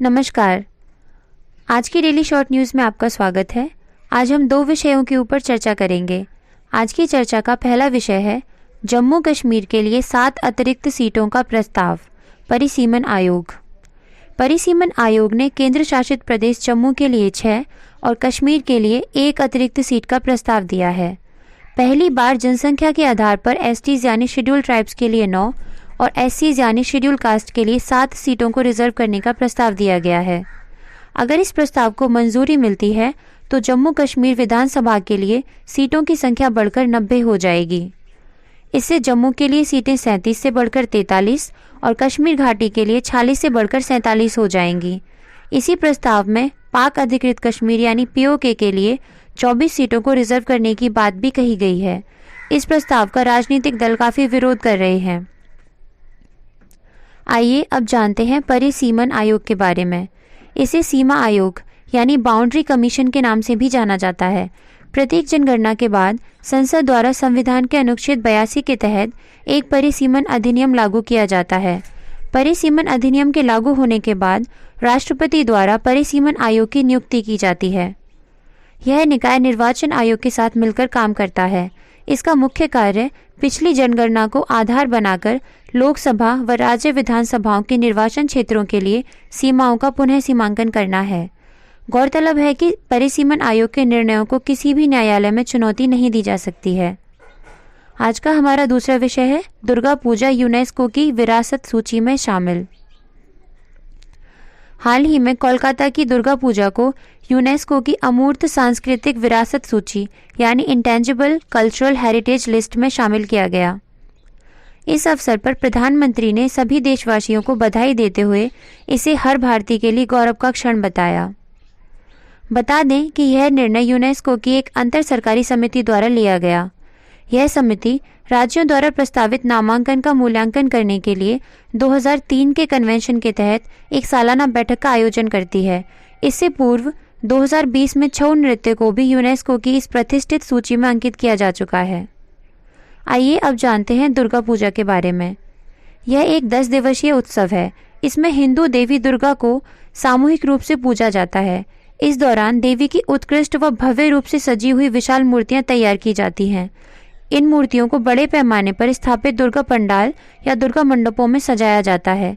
नमस्कार। आज की डेली शॉर्ट न्यूज़ में आपका स्वागत है। आज हम 2 विषयों के ऊपर चर्चा करेंगे। आज की चर्चा का पहला विषय है जम्मू कश्मीर के लिए 7 अतिरिक्त सीटों का प्रस्ताव, परिसीमन आयोग। परिसीमन आयोग ने केंद्र शासित प्रदेश जम्मू के लिए 6 और कश्मीर के लिए 1 अतिरिक्त सीट का प्रस्ताव दिया है। पहली बार जनसंख्या के आधार पर एसटीज यानी शेड्यूल ट्राइब्स के लिए 9 और एससीज यानी शेड्यूल कास्ट के लिए 7 सीटों को रिजर्व करने का प्रस्ताव दिया गया है। अगर इस प्रस्ताव को मंजूरी मिलती है तो जम्मू कश्मीर विधानसभा के लिए सीटों की संख्या बढ़कर 90 हो जाएगी। इससे जम्मू के लिए सीटें 37 से बढ़कर 43 और कश्मीर घाटी के लिए 46 से बढ़कर 47 हो जाएंगी। इसी प्रस्ताव में पाक अधिकृत कश्मीर यानी पीओके के लिए 24 सीटों को रिजर्व करने की बात भी कही गई है। इस प्रस्ताव का राजनीतिक दल काफी विरोध कर रहे हैं। आइए अब जानते हैं परिसीमन आयोग के बारे में। इसे सीमा आयोग यानी बाउंड्री कमीशन के नाम से भी जाना जाता है। प्रत्येक जनगणना के बाद संसद द्वारा संविधान के अनुच्छेद 82 के तहत एक परिसीमन अधिनियम लागू किया जाता है। परिसीमन अधिनियम के लागू होने के बाद राष्ट्रपति द्वारा परिसीमन आयोग की नियुक्ति की जाती है। यह निकाय निर्वाचन आयोग के साथ मिलकर काम करता है। इसका मुख्य कार्य पिछली जनगणना को आधार बनाकर लोकसभा व राज्य विधानसभाओं के निर्वाचन क्षेत्रों के लिए सीमाओं का पुनः सीमांकन करना है। गौरतलब है कि परिसीमन आयोग के निर्णयों को किसी भी न्यायालय में चुनौती नहीं दी जा सकती है। आज का हमारा दूसरा विषय है दुर्गा पूजा यूनेस्को की विरासत सूची में शामिल। हाल ही में कोलकाता की दुर्गा पूजा को यूनेस्को की अमूर्त सांस्कृतिक विरासत सूची यानी इंटेंजिबल कल्चरल हेरिटेज लिस्ट में शामिल किया गया। इस अवसर पर प्रधानमंत्री ने सभी देशवासियों को बधाई देते हुए इसे हर भारतीय के लिए गौरव का क्षण बताया। बता दें कि यह निर्णय यूनेस्को की एक अंतर सरकारी समिति द्वारा लिया गया। यह समिति राज्यों द्वारा प्रस्तावित नामांकन का मूल्यांकन करने के लिए 2003 के कन्वेंशन के तहत एक सालाना बैठक का आयोजन करती है। इससे पूर्व 2020 में छऊ नृत्य को भी यूनेस्को की इस प्रतिष्ठित सूची में अंकित किया जा चुका है। आइए अब जानते हैं दुर्गा पूजा के बारे में। यह एक 10 दिवसीय उत्सव है। इसमें हिंदू देवी दुर्गा को सामूहिक रूप से पूजा जाता है। इस दौरान देवी की उत्कृष्ट व भव्य रूप से सजी हुई विशाल मूर्तियां तैयार की जाती हैं। इन मूर्तियों को बड़े पैमाने पर स्थापित दुर्गा पंडाल या दुर्गा मंडपों में सजाया जाता है।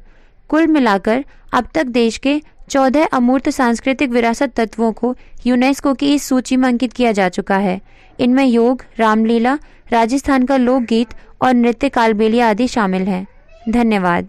कुल मिलाकर अब तक देश के 14 अमूर्त सांस्कृतिक विरासत तत्वों को यूनेस्को की इस सूची में अंकित किया जा चुका है। इनमें योग, रामलीला, राजस्थान का लोकगीत और नृत्य कालबेलिया आदि शामिल हैं। धन्यवाद।